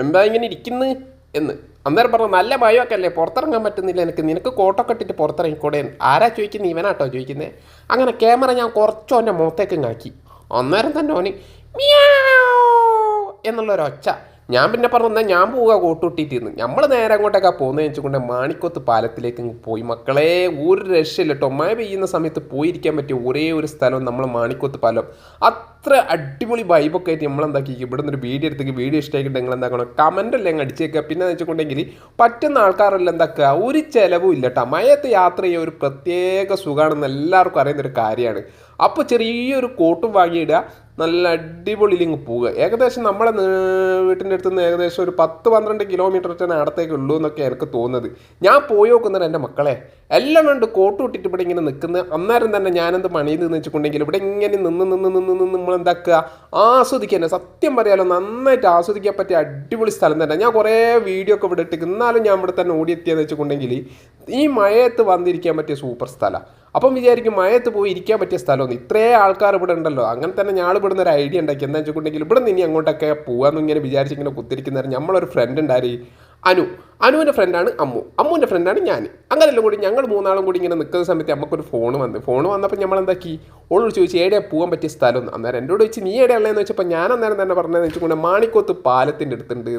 എന്താ ഇങ്ങനെ ഇരിക്കുന്നു എന്ന് അന്നേരം പറഞ്ഞു നല്ല മഴയൊക്കെ അല്ലേ പുറത്തിറങ്ങാൻ പറ്റുന്നില്ല നിനക്ക് കോട്ടൊക്കെ ഇട്ടിട്ട് പുറത്തിറങ്ങിക്കൂടെ ആരാ ചോദിക്കുന്നത് ഇവനാട്ടോ ചോദിക്കുന്നത് അങ്ങനെ ക്യാമറ ഞാൻ കുറച്ചോ എൻ്റെ മുഖത്തേക്ക് ആക്കി അന്നേരം തന്നെ ഓന് മിയാവ് എന്നുള്ളൊരൊച്ച ഞാൻ പിന്നെ പറഞ്ഞു ഞാൻ പോവുക കോട്ടുട്ടിട്ടിരുന്നു നമ്മൾ നേരെ അങ്ങോട്ടൊക്കെ പോകുന്നത് വെച്ചുകൊണ്ട് മാണിക്കോത്ത് പാലത്തിലേക്ക് പോയി മക്കളെ ഒരു രക്ഷയില്ല കേട്ടോ മഴ പെയ്യുന്ന സമയത്ത് പോയിരിക്കാൻ പറ്റിയ ഒരേ ഒരു സ്ഥലം നമ്മൾ മാണിക്കോത്ത് പാലം അത്ര അടിപൊളി വൈബൊക്കെ ആയിട്ട് നമ്മളെന്താക്കി ഇവിടെ നിന്നൊരു വീഡിയോ എടുത്തേക്ക് വീഡിയോ ഇഷ്ടമാക്കിയിട്ട് നിങ്ങൾ എന്താക്കണം കമൻ്റെല്ലാം അങ്ങ് അടിച്ചേക്കുക പിന്നെ വെച്ചിട്ടുണ്ടെങ്കിൽ പറ്റുന്ന ആൾക്കാരെല്ലാം എന്താക്കുക ഒരു ചിലവും ഇല്ല കേട്ടോ മഴയത്ത് യാത്ര ചെയ്യുക ഒരു പ്രത്യേക സുഖമാണെന്ന് എല്ലാവർക്കും അറിയുന്നൊരു കാര്യമാണ് അപ്പോൾ ചെറിയൊരു കോട്ടും വാങ്ങിയിടുക നല്ല അടിപൊളിയിൽ ഇങ്ങ് പോവുക ഏകദേശം നമ്മളെ വീട്ടിൻ്റെ അടുത്ത് നിന്ന് ഏകദേശം ഒരു 10-12 കിലോമീറ്റർ അടുത്തേക്ക് ഉള്ളൂ എന്നൊക്കെ എനിക്ക് തോന്നുന്നത് ഞാൻ പോയി നോക്കുന്നത് എൻ്റെ മക്കളെ എല്ലാം ഉണ്ട് കോട്ട് ഇട്ടിട്ട് ഇവിടെ ഇങ്ങനെ നിൽക്കുന്നത് അന്നേരം തന്നെ ഞാനെന്ത് പണിയിൽ നിന്ന് വെച്ചിട്ടുണ്ടെങ്കിൽ ഇവിടെ ഇങ്ങനെ നിന്ന് നമ്മളെന്താക്കുക ആസ്വദിക്കുക സത്യം പറയാലോ നന്നായിട്ട് ആസ്വദിക്കാൻ പറ്റിയ അടിപൊളി സ്ഥലം തന്നെ ഞാൻ കുറേ വീഡിയോ ഒക്കെ ഇവിടെ ഇട്ടിട്ട് എന്നാലും ഞാൻ ഇവിടെ തന്നെ ഓടിയെത്തിയെന്ന് വെച്ചിട്ടുണ്ടെങ്കിൽ ഈ മഴയത്ത് വന്നിരിക്കാൻ പറ്റിയ സൂപ്പർ സ്ഥലമാണ് അപ്പം വിചാരിക്കും മഴയത്ത് പോയി ഇരിക്കാൻ പറ്റിയ സ്ഥലമൊന്നും ഇത്രയും ആൾക്കാർ ഇവിടെ ഉണ്ടല്ലോ അങ്ങനെ തന്നെ ഞാൻ ഇവിടുന്ന് ഒരു ഐഡിയ ഉണ്ടാക്കി എന്താ വെച്ചിട്ടുണ്ടെങ്കിൽ ഇവിടെ നിന്ന് ഇനി അങ്ങോട്ടൊക്കെ പോകാമെന്ന് ഇങ്ങനെ വിചാരിച്ചിങ്ങനെ കുത്തിരിക്കുന്നവർ നമ്മളൊരു ഫ്രണ്ട് ഉണ്ടായി അനുവിൻ്റെ ഫ്രണ്ടാണ് അമ്മുവിൻ്റെ ഫ്രണ്ടാണ് ഞാൻ അങ്ങനെയെല്ലാം കൂടി ഞങ്ങൾ മൂന്നാളും കൂടി ഇങ്ങനെ നിൽക്കുന്ന സമയത്ത് നമുക്കൊരു ഫോൺ വന്നപ്പോൾ നമ്മൾ എന്താക്കി ഓളോട് ചോദിച്ചു എവിടെയാണ് പോകാൻ പറ്റിയ സ്ഥലം അന്നേരം എന്നോട് ചോദിച്ചു നീ എവിടെയുള്ളതെന്ന് വെച്ചപ്പോൾ ഞാൻ അന്നേരം തന്നെ പറഞ്ഞതെന്ന് വെച്ചുകൊണ്ട് മാണിക്കോത്ത് പാലത്തിൻ്റെ അടുത്തുണ്ട്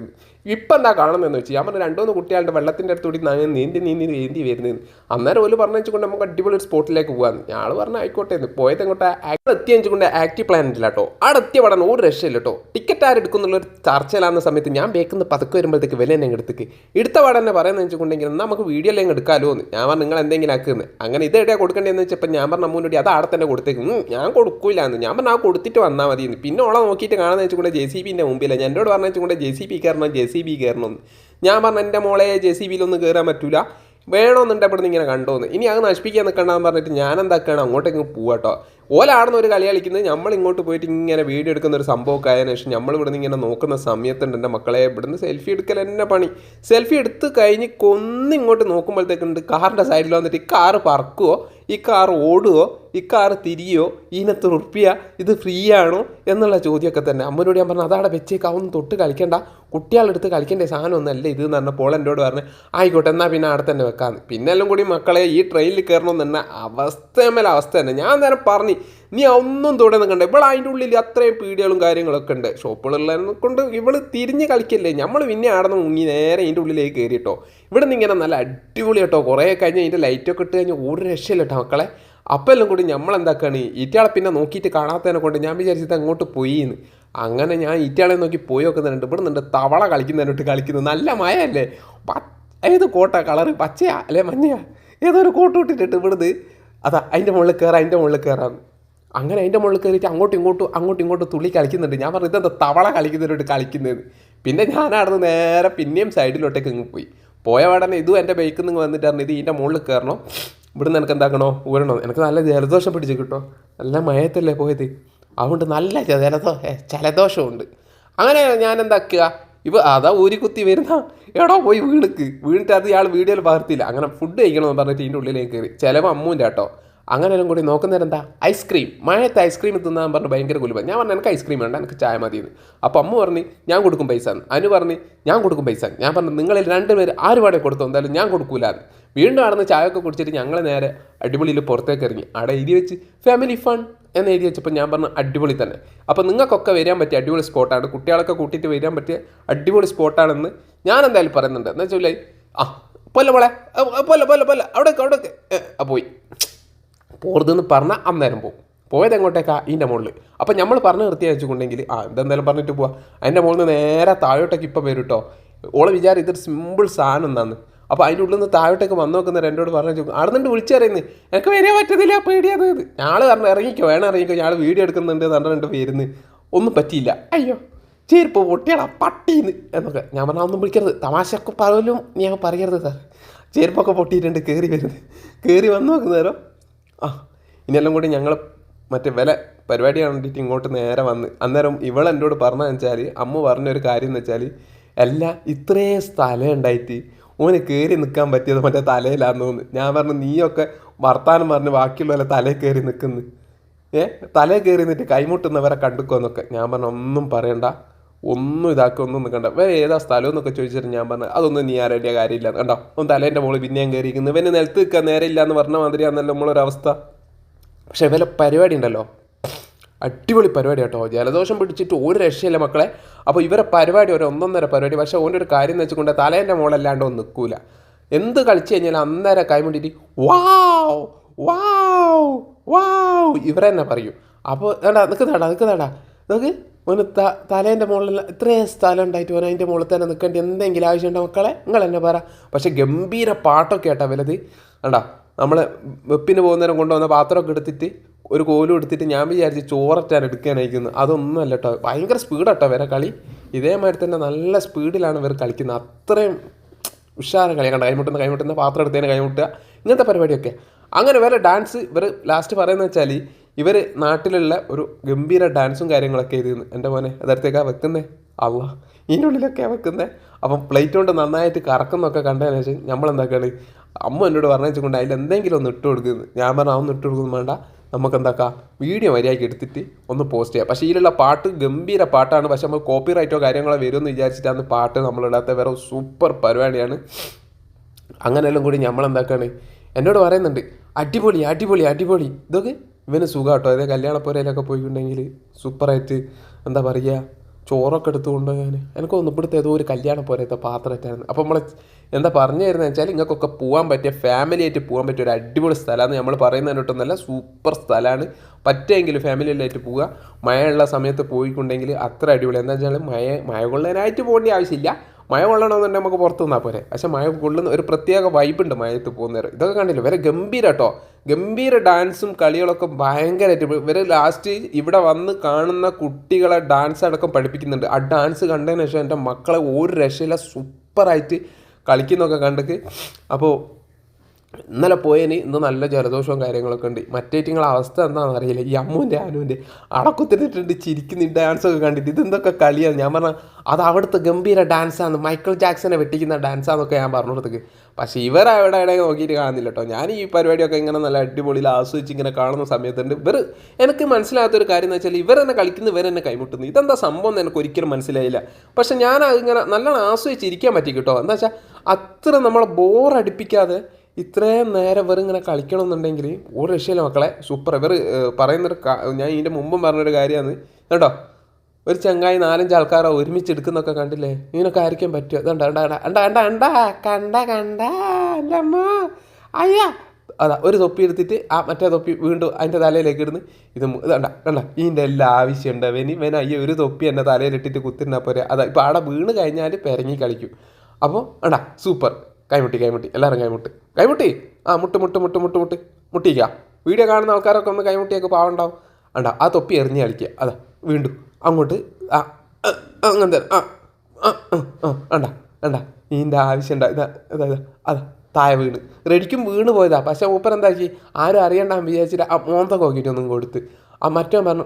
ഇപ്പം എന്താ കാണുന്നതെന്ന് വെച്ചാൽ ഞാൻ പറഞ്ഞ 2-3 കുട്ടികളുടെ വെള്ളത്തിൻ്റെ അടുത്തുകൂടി നീന്തി വരുന്നത് അന്നേരം ഓല് പറഞ്ഞു വെച്ചുകൊണ്ട് നമുക്ക് അടിപൊളി ഒരു സ്പോട്ടിലേക്ക് പോകാമെന്ന് ഞങ്ങൾ പറഞ്ഞാൽ ആയിക്കോട്ടെ എന്ന് പോയത് അങ്ങോട്ട് എത്തി വെച്ചുകൊണ്ട് ആക്റ്റീവ് പ്ലാൻ ഇല്ല കേട്ടോ അവിടെ എത്തിയ പഠനം ഒരു രക്ഷയില്ല കേട്ടോ ടിക്കറ്റ് ആരെടുക്കുന്നുള്ളൊരു ചർച്ചയിലാകുന്ന സമയത്ത് ഞാൻ ബേക്കുന്ന പതുക്കെ വരുമ്പോഴത്തേക്ക് വില എന്നെ എടുത്തേക്ക് എടുത്ത പാടന്നെ പറയുന്നത് വെച്ചിട്ടുണ്ടെങ്കിൽ നമുക്ക് വീഡിയോ എല്ലാം എടുക്കാമല്ലോ എന്ന് ഞാൻ പറഞ്ഞു നിങ്ങൾ എന്തെങ്കിലും ആക്കുന്നത് അങ്ങനെ ഇത് എവിടെയാണ് കൊടുക്കേണ്ടതെന്ന് വെച്ചപ്പോൾ ഞാൻ പറഞ്ഞ അമ്മൂൻ്റെ അത് അവിടെ തന്നെ കൊടുത്തേക്ക് ഞാൻ കൊടുക്കില്ല എന്ന് ഞാൻ പറഞ്ഞാൽ ആ കൊടുത്തിട്ട് വന്നാൽ മതി എന്ന് പിന്നെ ഓളെ നോക്കിയിട്ട് കാണാന്ന് വെച്ചുകൊണ്ട് JCBൻ്റെ മുമ്പിലാണ് ഞാൻ എന്നോട് പറഞ്ഞു വെച്ചുകൊണ്ട് JCB കയറണമെന്ന് ഞാൻ പറഞ്ഞു എൻ്റെ മോളെ JCBയിലൊന്നും കയറാൻ പറ്റില്ല വേണമെന്നുണ്ട് ഇവിടെ നിന്ന് ഇങ്ങനെ കണ്ടോന്ന് ഇനി അത് നശിപ്പിക്കാൻ നിൽക്കണ്ടെന്ന് പറഞ്ഞിട്ട് ഞാൻ എന്താക്കുകയാണ് അങ്ങോട്ടേക്ക് പോവാട്ടോ ഓലാടുന്ന ഒരു കളി കളിക്കുന്നത് നമ്മൾ ഇങ്ങോട്ട് പോയിട്ട് ഇങ്ങനെ വീഡിയോ എടുക്കുന്ന ഒരു സംഭവമൊക്കെ ആയതിനു ശേഷം നമ്മൾ ഇവിടെ നിന്ന് ഇങ്ങനെ നോക്കുന്ന സമയത്തുണ്ട് എൻ്റെ മക്കളെ ഇവിടുന്ന് സെൽഫി എടുക്കൽ എന്നെ പണി സെൽഫി എടുത്ത് കഴിഞ്ഞ് കൊന്നിങ്ങോട്ട് നോക്കുമ്പോഴത്തേക്കുണ്ട് കാറിൻ്റെ സൈഡിൽ വന്നിട്ട് ഈ കാറ് പറക്കുമോ ഈ കാർ ഓടുകയോ ഈ കാർ തിരിയോ ഇതിനകത്ത് ഉറുപ്പിയ ഇത് ഫ്രീ ആണോ എന്നുള്ള ചോദ്യമൊക്കെ തന്നെ അമ്മയോട് ഞാൻ പറഞ്ഞു അതവിടെ വെച്ചേക്കാവുന്ന തൊട്ട് കളിക്കണ്ട കുട്ടികളെടുത്ത് കളിക്കേണ്ട സാധനമൊന്നുമല്ല ഇത് എന്ന് പറഞ്ഞപ്പോൾ എന്നോട് പറഞ്ഞു ആയിക്കോട്ടെ എന്നാൽ പിന്നെ അവിടെ തന്നെ വെക്കാമെന്ന് പിന്നെ എല്ലാം കൂടി മക്കളെ ഈ ട്രെയിനിൽ കയറണമെന്ന് തന്നെ അവസ്ഥ തന്നെ ഞാൻ നേരം പറഞ്ഞു നീ ഒന്നും തുടർന്ന് കണ്ട ഇവിടെ അതിൻ്റെ ഉള്ളിൽ അത്രയും പീടികളും കാര്യങ്ങളൊക്കെ ഉണ്ട് ഷോപ്പുകളിലെ കൊണ്ട് ഇവള് തിരിഞ്ഞ് കളിക്കല്ലേ നമ്മൾ പിന്നെ ആടന്ന് മുങ്ങി നേരെ അതിൻ്റെ ഉള്ളിലേക്ക് കയറിയിട്ടോ ഇവിടെ നിന്ന് ഇങ്ങനെ നല്ല അടിപൊളി കേട്ടോ കുറേ കഴിഞ്ഞ് അതിൻ്റെ ലൈറ്റൊക്കെ ഇട്ട് കഴിഞ്ഞാൽ ഒരു രക്ഷയില്ല കേട്ടോ മക്കളെ അപ്പം എല്ലാം കൂടി നമ്മളെന്താക്കാണ് ഈറ്റയാളെ പിന്നെ നോക്കിയിട്ട് കാണാത്തതിനെ കൊണ്ട് ഞാൻ വിചാരിച്ചത് അങ്ങോട്ട് പോയിന്ന് അങ്ങനെ ഞാൻ ഈറ്റയാളെ നോക്കി പോയി നോക്കുന്നുണ്ട് ഇവിടെ നിന്നുണ്ട് തവള കളിക്കുന്നതിനോട്ട് കളിക്കുന്നത് നല്ല മഴയല്ലേ ഏത് കോട്ട കളറ് പച്ചയാ അല്ലെ മഞ്ഞയാ ഏതൊരു കോട്ട് ഇട്ടിട്ട് ഇവിടുന്ന് അതാ അതിൻ്റെ മുകളിൽ കയറാം അങ്ങനെ അതിൻ്റെ മുകളിൽ കയറിയിട്ട് അങ്ങോട്ടും ഇങ്ങോട്ടും തുള്ളി കളിക്കുന്നുണ്ട് ഞാൻ പറഞ്ഞു ഇതെന്താ തവള കളിക്കുന്നതിനോട്ട് കളിക്കുന്നത് പിന്നെ ഞാൻ അവിടുന്ന് നേരെ പിന്നെയും സൈഡിലോട്ടേക്ക് ഇങ്ങ് പോയ പാടന്നെ ഇതും എൻ്റെ ബൈക്കിൽ നിന്ന് വന്നിട്ട് പറഞ്ഞു ഇത് ഇതിൻ്റെ മുകളിൽ കയറണം ഇവിടുന്ന് എനിക്ക് എന്താക്കണോ ഊരണോ എനിക്ക് നല്ല ജലദോഷം പിടിച്ച് കിട്ടോ നല്ല മയത്തല്ലേ പോയത് അതുകൊണ്ട് നല്ല ജലദോഷമുണ്ട് അങ്ങനെ ഞാൻ എന്താക്കുക അതാ ഊരിക്കുത്തി വരുന്ന എടോ പോയി വീണിട്ട് അത് ഇയാൾ വീഡിയോയിൽ പകർത്തില്ല അങ്ങനെ ഫുഡ് കഴിക്കണമെന്ന് പറഞ്ഞിട്ട് ഇതിൻ്റെ ഉള്ളിലേക്ക് കയറി ചിലവ് അമ്മൂൻ്റെ കേട്ടോ അങ്ങനെയെല്ലാം കൂടി നോക്കുന്നേരം എന്താ ഐസ്ക്രീം മഴയത്ത് ഐസ്ക്രീം തിന്നാൻ പറഞ്ഞ് ഭയങ്കര കുലുപ്പം ഞാൻ പറഞ്ഞു എനിക്ക് ഐസ്ക്രീം വേണ്ട എനിക്ക് ചായ മതിയെന്ന് അപ്പോൾ അമ്മ പറഞ്ഞ് ഞാൻ കൊടുക്കും പൈസ അനു പറഞ്ഞ് ഞാൻ കൊടുക്കും പൈസ ഞാൻ പറഞ്ഞു നിങ്ങളിൽ 2 പേര് ആര് പാടെ കൊടുത്തോ എന്തായാലും ഞാൻ കൊടുക്കൂലാന്ന് വീണ്ടും നടന്ന് ചായയൊക്കെ കുടിച്ചിട്ട് ഞങ്ങൾ നേരെ അടിപൊളിയിൽ പുറത്തേക്ക് ഇറങ്ങി അവിടെ എഴുതി വെച്ച് ഫാമിലി ഫൺ എന്ന് എഴുതി വെച്ചപ്പോൾ ഞാൻ പറഞ്ഞു അടിപൊളി തന്നെ അപ്പോൾ നിങ്ങൾക്കൊക്കെ വരാൻ പറ്റിയ അടിപൊളി സ്പോട്ടാണ് കുട്ടികളൊക്കെ കൂട്ടിയിട്ട് വരാൻ പറ്റിയ അടിപൊളി സ്പോട്ടാണെന്ന് ഞാൻ എന്തായാലും പറയുന്നുണ്ട് എന്താ വെച്ചാൽ പോലെ അവിടേക്ക് പോയി പോർതെന്ന് പറഞ്ഞാൽ അന്നേരം പോകും പോയത് എങ്ങോട്ടേക്കാ ഇതിൻ്റെ മുകളിൽ അപ്പോൾ നമ്മൾ പറഞ്ഞു നിർത്തി വെച്ചിട്ടുണ്ടെങ്കിൽ ഇതെന്തായാലും പറഞ്ഞിട്ട് പോവാം അതിൻ്റെ മുകളിൽ നിന്ന് നേരെ താഴോട്ടേക്ക് ഇപ്പോൾ വരും കേട്ടോ ഓളെ വിചാരം ഇതൊരു സിമ്പിൾ സാധനം എന്താന്ന് അപ്പോൾ അതിൻ്റെ ഉള്ളിൽ നിന്ന് താഴോട്ടേക്ക് വന്നു നോക്കുന്നവർ എന്നോട് പറഞ്ഞു അവിടെ നിന്ന് വിളിച്ചു പറയുന്നത് എനിക്ക് വരാൻ പറ്റത്തില്ല പേടിയാത് ഞങ്ങൾ പറഞ്ഞു ഇറങ്ങിക്കോ ഞങ്ങൾ വീഡിയോ എടുക്കുന്നുണ്ട് പറഞ്ഞിട്ട് വരുന്നു ഒന്നും പറ്റിയില്ല അയ്യോ ചെരുപ്പ് പൊട്ടിയടാ പട്ടീന്ന് എന്നൊക്കെ ഞാൻ പറഞ്ഞാൽ ഒന്നും വിളിക്കരുത് തമാശയൊക്കെ പറയലും ഞാൻ പറയരുത് സാർ ചെരുപ്പൊക്കെ പൊട്ടിയിട്ടുണ്ട് കയറി വന്നു നോക്കുന്നേരോ ഇനിയെല്ലാം കൂടി ഞങ്ങൾ മറ്റേ വില പരിപാടി കണ്ടിട്ട് ഇങ്ങോട്ട് നേരെ വന്ന് അന്നേരം ഇവളെന്നോട് പറഞ്ഞതെന്ന് വെച്ചാൽ അമ്മ പറഞ്ഞൊരു കാര്യം എന്ന് വെച്ചാൽ ഇത്രയും സ്ഥലം ഉണ്ടായിട്ട് ഓന് കയറി നിൽക്കാൻ പറ്റിയത് മറ്റേ തലയിലാന്ന് തോന്നുന്നു ഞാൻ പറഞ്ഞു നീയൊക്കെ വർത്താനം പറഞ്ഞ് ബാക്കിയുള്ളവരെ തലയിൽ കയറി നിൽക്കുന്നു തലയിൽ കയറി നിന്നിട്ട് കൈമുട്ടുന്നവരെ കണ്ടുക്കോന്നൊക്കെ ഞാൻ പറഞ്ഞു ഒന്നും പറയണ്ട ഒന്നും ഇതാക്കുക ഒന്നും നിൽക്കണ്ട. വേറെ ഏതാ സ്ഥലം എന്നൊക്കെ ചോദിച്ചിട്ട് ഞാൻ പറഞ്ഞു അതൊന്നും നീ ആരോഗ്യ കാര്യമില്ല കണ്ടോ. ഒന്ന് തലേൻ്റെ മുകളിൽ പിന്നെയും കയറിയിരിക്കുന്നു. ഇവന് നിലത്ത് നിൽക്കാൻ നേരെ ഇല്ല എന്ന് പറഞ്ഞ മാതിരിയാണെന്നല്ലോ നമ്മളൊരവസ്ഥ. പക്ഷെ ഇവരെ പരിപാടി ഉണ്ടല്ലോ, അടിപൊളി പരിപാടി കേട്ടോ. ജലദോഷം പിടിച്ചിട്ട് ഒരു രക്ഷയില്ല മക്കളെ. അപ്പോൾ ഇവരെ പരിപാടി ഒരു ഒന്നൊന്നര പരിപാടി. പക്ഷേ ഓൻ്റെ ഒരു കാര്യം എന്ന് വെച്ചുകൊണ്ട് തലേൻ്റെ മോളല്ലാണ്ട് ഒന്നും നിൽക്കൂല. എന്ത് കളിച്ച് കഴിഞ്ഞാൽ അന്നേരം കൈമുണ്ടിട്ട് വാവ് വാവ് വാവ് ഇവരെന്നെ പറയും. അപ്പോൾ വേണ്ട നിൽക്കുന്നതാടാ നോക്ക് ഓന് തലേൻ്റെ മുകളിൽ ഇത്രയും സ്ഥലം ഉണ്ടായിട്ട് ഓൻ അതിൻ്റെ മുകളിൽ തന്നെ നിൽക്കേണ്ടി എന്തെങ്കിലും ആവശ്യമുണ്ടോ മക്കളെ, നിങ്ങൾ എന്നെ പറ. പക്ഷേ ഗംഭീര പാട്ടൊക്കെ കേട്ടോ വലുത്. വേണ്ട നമ്മൾ വെപ്പിന് പോകുന്നേരം കൊണ്ടുവന്ന പാത്രമൊക്കെ എടുത്തിട്ട് ഒരു കോലും എടുത്തിട്ട് ഞാൻ വിചാരിച്ച് ചോററ്റാൻ എടുക്കാനായിരിക്കുന്നു. അതൊന്നും അല്ല കേട്ടോ, ഭയങ്കര സ്പീഡാട്ടോ വരെ കളി. ഇതേമാതിരി തന്നെ നല്ല സ്പീഡിലാണ് ഇവർ കളിക്കുന്നത്. അത്രയും ഉഷാറ് കളി കണ്ട. കൈമുട്ടുന്ന പാത്രം എടുത്തതിന് കൈമുട്ടുക, ഇങ്ങനത്തെ പരിപാടിയൊക്കെ. അങ്ങനെ വേറെ ഡാൻസ് ഇവർ ലാസ്റ്റ് പറയുന്നത് വെച്ചാൽ ഇവർ നാട്ടിലുള്ള ഒരു ഗംഭീര ഡാൻസും കാര്യങ്ങളൊക്കെ ചെയ്തിരുന്നു. എൻ്റെ മോനെ അതടുത്തേക്കാണ് വെക്കുന്നത്. അള്ളാ ഇതിൻ്റെ ഉള്ളിലൊക്കെയാണ് വെക്കുന്നത്. അപ്പം പ്ലേറ്റ് കൊണ്ട് നന്നായിട്ട് കറക്കുന്നൊക്കെ കണ്ടതിന് ശേഷം നമ്മളെന്താക്കാണ് അമ്മ എന്നോട് പറഞ്ഞു വെച്ചുകൊണ്ട് അതിൽ എന്തെങ്കിലും ഒന്ന് ഇട്ട് കൊടുക്കുന്നത്. ഞാൻ പറഞ്ഞു അതൊന്നും ഇട്ട് കൊടുക്കുന്നു വേണ്ട, നമുക്ക് എന്താക്കാം വീഡിയോ മര്യാദയ്ക്ക് എടുത്തിട്ട് ഒന്ന് പോസ്റ്റ് ചെയ്യാം. പക്ഷേ ഇതിലുള്ള പാട്ട് ഗംഭീര പാട്ടാണ്. പക്ഷെ നമ്മൾ കോപ്പി റൈറ്റോ കാര്യങ്ങളോ വരുമെന്ന് വിചാരിച്ചിട്ടാണ് പാട്ട് നമ്മളിടാത്ത. വേറെ സൂപ്പർ പരിപാടിയാണ്. അങ്ങനെയെല്ലാം കൂടി നമ്മളെന്താക്കാണ് എന്നോട് പറയുന്നുണ്ട് അടിപൊളി അടിപൊളി അടിപൊളി. ഇതൊക്കെ ഇവന് സുഖം കേട്ടോ. അതേ കല്യാണപ്പുരയിലൊക്കെ പോയിട്ടുണ്ടെങ്കിൽ സൂപ്പറായിട്ട് എന്താ പറയുക ചോറൊക്കെ എടുത്ത് കൊണ്ടുപോകാൻ എനിക്കൊന്നും ഇവിടുത്തെ ഏതോ ഒരു കല്യാണപ്പുരത്തെ പാത്രമായിട്ടാണ്. അപ്പോൾ നമ്മൾ എന്താ പറഞ്ഞു തരുന്നത് വെച്ചാൽ ഇങ്ങൾക്കൊക്കെ പോകാൻ പറ്റിയ ഫാമിലി ആയിട്ട് പോകാൻ പറ്റിയ ഒരു അടിപൊളി സ്ഥലമാണ്. നമ്മൾ പറയുന്നതിനൊട്ടൊന്നല്ല, സൂപ്പർ സ്ഥലമാണ്. പറ്റുമെങ്കിൽ ഫാമിലിയിലായിട്ട് പോവുക. മഴയുള്ള സമയത്ത് പോയിട്ടുണ്ടെങ്കിൽ അത്ര അടിപൊളി. എന്താ വെച്ചാൽ മഴ കൊള്ളാനായിട്ട് പോകേണ്ട ആവശ്യമില്ല. മഴ കൊള്ളണമെന്നുണ്ടെങ്കിൽ നമുക്ക് പുറത്തു നിന്നാൽ പോരെ. പക്ഷേ മഴ കൊള്ളുന്ന ഒരു പ്രത്യേക വൈബുണ്ട് മഴയത്ത് പോകുന്നവർ. ഇതൊക്കെ കണ്ടില്ല വേറെ ഗംഭീര കേട്ടോ. ഗംഭീര ഡാൻസും കളികളൊക്കെ ഭയങ്കരമായിട്ട് ഇവർ ലാസ്റ്റ് ഇവിടെ വന്ന് കാണുന്ന കുട്ടികളെ ഡാൻസ് അടക്കം പഠിപ്പിക്കുന്നുണ്ട്. ആ ഡാൻസ് കണ്ടതിന് ശേഷം എൻ്റെ മക്കളെ ഒരു രക്ഷയില്ല സൂപ്പറായിട്ട് കളിക്കുന്നൊക്കെ കണ്ടിട്ട്. അപ്പോൾ ഇന്നലെ പോയതിന് ഇന്ന് നല്ല ജലദോഷവും കാര്യങ്ങളൊക്കെ ഉണ്ട്. മറ്റേറ്റിങ്ങളെ അവസ്ഥ എന്താണെന്ന് അറിയില്ല. ഈ അമ്മുവിൻ്റെ ആനുവിൻ്റെ അടക്കുത്തിട്ടിട്ടുണ്ട് ചിരിക്കുന്ന ഡാൻസൊക്കെ കണ്ടിട്ട് ഇതെന്തൊക്കെ കളിയാണ്. ഞാൻ പറഞ്ഞാൽ അത് അവിടുത്തെ ഗംഭീര ഡാൻസാണ്, മൈക്കിൾ ജാക്സനെ വെട്ടിക്കുന്ന ഡാൻസാന്നൊക്കെ ഞാൻ പറഞ്ഞു കൊടുത്തത്. പക്ഷേ ഇവരവിടെ ഇടയിൽ നോക്കിയിട്ട് കാണുന്നില്ല കേട്ടോ. ഞാൻ ഈ പരിപാടിയൊക്കെ ഇങ്ങനെ നല്ല അടിപൊളിയിൽ ആസ്വദിച്ച് ഇങ്ങനെ കാണുന്ന സമയത്തുണ്ട് എനിക്ക് മനസ്സിലാകാത്തൊരു കാര്യം എന്ന് വെച്ചാൽ ഇവരെന്നെ കളിക്കുന്നു, ഇവരെന്നെ കൈമുട്ടുന്നു. ഇതെന്താ സംഭവം എന്ന് എനിക്ക് ഒരിക്കലും മനസ്സിലായില്ല. പക്ഷെ ഞാൻ അതിങ്ങനെ നല്ലോണം ആസ്വദിച്ചിരിക്കാൻ പറ്റി കേട്ടോ. എന്താ വെച്ചാൽ അത്ര നമ്മളെ ബോറടിപ്പിക്കാതെ ഇത്രയും നേരം ഇവർ ഇങ്ങനെ കളിക്കണമെന്നുണ്ടെങ്കിൽ ഒരു രക്ഷയില്ല മക്കളെ, സൂപ്പർ. ഇവർ പറയുന്നൊരു ഞാൻ ഇതിൻ്റെ മുമ്പും പറഞ്ഞൊരു കാര്യമാണ് കേട്ടോ. ഒരു ചങ്ങായി 4-5 ആൾക്കാരെ ഒരുമിച്ച് എടുക്കുന്നൊക്കെ കണ്ടില്ലേ, ഇങ്ങനൊക്കെ ആയിരിക്കാൻ പറ്റുമോ? അതുകൊണ്ട് കണ്ട എൻ്റെ അമ്മ അയ്യാ അതാ ഒരു തൊപ്പി എടുത്തിട്ട് മറ്റേ തൊപ്പി വീണ്ടും അതിൻ്റെ തലയിലേക്ക് ഇടുന്നു. കണ്ട ഇതിൻ്റെ എല്ലാ ആവശ്യമുണ്ട് വേന അയ്യോ ഒരു തൊപ്പി എൻ്റെ തലയിലിട്ടിട്ട് കുത്തിരുന്നാൽ പോരെ. അതാ ഇപ്പോൾ അവിടെ വീണ് കഴിഞ്ഞാൽ പെരങ്ങി കളിക്കും. അപ്പോൾ സൂപ്പർ. കൈമുട്ടി എല്ലാവരും കൈമുട്ടി മുട്ടിക്കുക. വീഡിയോ കാണുന്ന ആൾക്കാരൊക്കെ ഒന്ന് കൈമുട്ടിയൊക്കെ പാവുണ്ടാവും. ആ തൊപ്പി എറിഞ്ഞ് കളിക്കുക. അതാ വീണ്ടും അങ്ങോട്ട് അങ്ങനത്തെ ഇതിൻ്റെ ആവശ്യം അതാ താഴെ വീണ് റെഡിക്കും വീണ് പോയതാ. പക്ഷെ മൂപ്പർ എന്താക്കി ആരും അറിയണ്ടാന്ന് വിചാരിച്ചിട്ട് മോന്തൊക്കെ നോക്കിയിട്ടൊന്നും കൊടുത്ത് മറ്റോ പറഞ്ഞു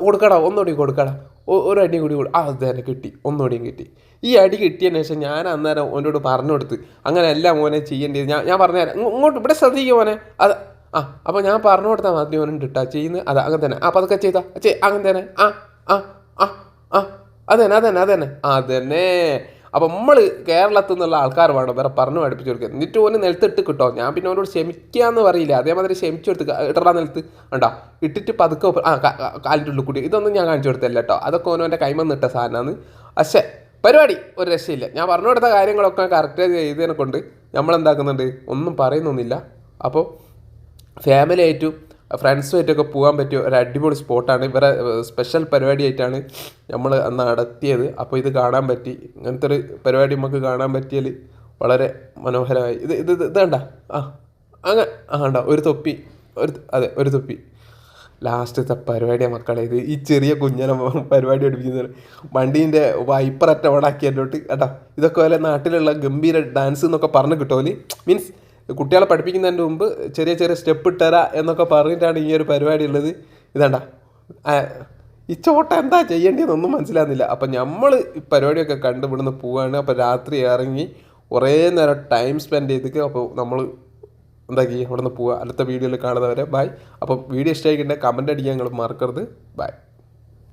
കൊടുക്കടാ ഒന്നുകൂടി കൊടുക്കടാ ഒരു അടി കൂടി അത് തന്നെ കിട്ടി, ഒന്നുകൂടിയും കിട്ടി. ഈ അടി കിട്ടിയതിന് ശേഷം ഞാൻ അന്നേരം ഓനോട് പറഞ്ഞു കൊടുത്ത് അങ്ങനെ എല്ലാം മോനെ ചെയ്യേണ്ടത് ഞാൻ പറഞ്ഞുതരാം, ഇങ്ങോട്ട് ഇവിടെ ശ്രദ്ധിക്കും മോനെ. അത് അപ്പോൾ ഞാൻ പറഞ്ഞു കൊടുത്താൽ മതി ഓനുണ്ട് ഇട്ടാ ചെയ്യുന്നത്. അങ്ങനെ തന്നെ പതുക്കെ ചെയ്താ അങ്ങനെ തന്നെ അതന്നെ. അപ്പം നമ്മൾ കേരളത്തിൽ നിന്നുള്ള ആൾക്കാർ വേണം വേറെ പറഞ്ഞു പഠിപ്പിച്ച് കൊടുക്കുക. എന്നിട്ട് ഓന് നിലത്തിട്ട് കിട്ടോ. ഞാൻ പിന്നെ ഓനോട് ക്ഷമിക്കാന്ന് പറയില്ല, അതേമാതിരി ക്ഷമിച്ചു കൊടുത്ത് ഇടറാ നിലത്ത് ഇട്ടിട്ട് പതുക്കെ കാലിൻ്റെ ഉള്ളിൽ കൂടി ഇതൊന്നും ഞാൻ കാണിച്ചു കൊടുത്തല്ല കേട്ടോ. അതൊക്കെ ഓനോൻ്റെ കൈമന്നിട്ട സാധനമാണ്. പക്ഷേ പരിപാടി ഒരു രക്ഷയില്ല. ഞാൻ പറഞ്ഞു കൊടുത്ത കാര്യങ്ങളൊക്കെ കറക്റ്റ് ചെയ്തതിനെ കൊണ്ട് നമ്മളെന്താക്കുന്നുണ്ട് ഒന്നും പറയുന്നൊന്നുമില്ല. അപ്പോൾ ഫാമിലി ആയിട്ടും ഫ്രണ്ട്സുമായിട്ടൊക്കെ പോകാൻ പറ്റിയ ഒരു അടിപൊളി സ്പോട്ടാണ്. ഇവരെ സ്പെഷ്യൽ പരിപാടിയായിട്ടാണ് നമ്മൾ അന്ന് നടത്തിയത്. അപ്പോൾ ഇത് കാണാൻ പറ്റി. ഇങ്ങനത്തെ ഒരു പരിപാടി നമുക്ക് കാണാൻ പറ്റിയാൽ വളരെ മനോഹരമായി. ഇത് വേണ്ട അങ്ങനെ ഒരു തൊപ്പി ഒരു തൊപ്പി ലാസ്റ്റത്തെ പരിപാടിയാണ് മക്കളെ. ഇത് ഈ ചെറിയ കുഞ്ഞനെ പരിപാടി പഠിപ്പിക്കുന്നത് വണ്ടീൻ്റെ വൈപ്പററ്റ ഓടാക്കിയതിലോട്ട് ഇതൊക്കെ പോലെ നാട്ടിലുള്ള ഗംഭീര ഡാൻസ് എന്നൊക്കെ പറഞ്ഞു കിട്ടുമല്ലേ. മീൻസ് കുട്ടികളെ പഠിപ്പിക്കുന്നതിൻ്റെ മുമ്പ് ചെറിയ ചെറിയ സ്റ്റെപ്പ് ഇട്ടരാ എന്നൊക്കെ പറഞ്ഞിട്ടാണ് ഈ ഒരു പരിപാടി ഉള്ളത്. ഈ ചോട്ട എന്താ ചെയ്യേണ്ടതെന്നൊന്നും മനസ്സിലാകുന്നില്ല. അപ്പം നമ്മൾ ഈ പരിപാടിയൊക്കെ കണ്ട് ഇവിടുന്ന് പോവുകയാണ്. അപ്പോൾ രാത്രി ഇറങ്ങി കുറേ നേരം ടൈം സ്പെൻഡ് ചെയ്തിട്ട് അപ്പോൾ നമ്മൾ എന്താക്കി അവിടെ നിന്ന് പോവുക. അടുത്ത വീഡിയോയിൽ കാണുന്നവരെ ബൈ. അപ്പം വീഡിയോ ഇഷ്ടമായിട്ടുണ്ടെങ്കിൽ കമൻ്റ് അടിക്കാൻ നിങ്ങൾ മറക്കരുത്. ബൈ.